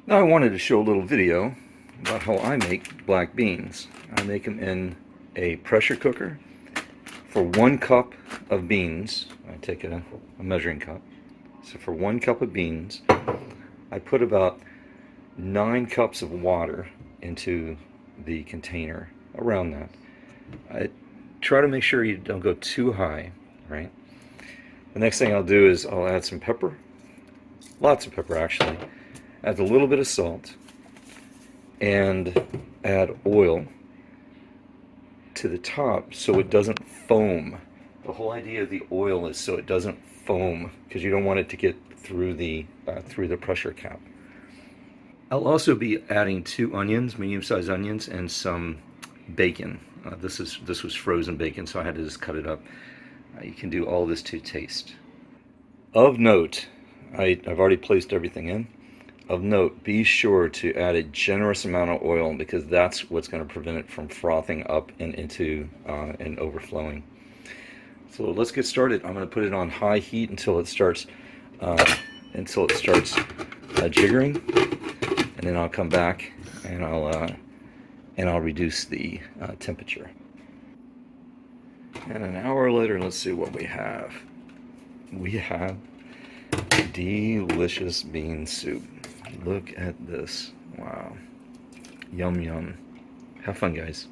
Now I wanted to show a little video about how I make black beans. I make them in a pressure cooker. For 1 cup of beans, I take a measuring cup. So for 1 cup of beans, I put about 9 cups of water into the container, around that. I try to make sure you don't go too high, right? The next thing I'll do is I'll add some pepper, lots of pepper actually, add a little bit of salt, and add oil to the top so it doesn't foam. The whole idea of the oil is so it doesn't foam, because you don't want it to get through the pressure cap. I'll also be adding 2 onions, medium-sized onions, and some bacon. This was frozen bacon, so I had to just cut it up. You can do all this to taste. Of note, I've already placed everything in. Of note, be sure to add a generous amount of oil, because that's what's going to prevent it from frothing up and into and overflowing. So let's get started. I'm going to put it on high heat until it starts jiggering, and then I'll come back and I'll reduce the temperature. And an hour later, let's see what we have. We have delicious bean soup. Look at this. Wow. Yum, yum. Have fun, guys.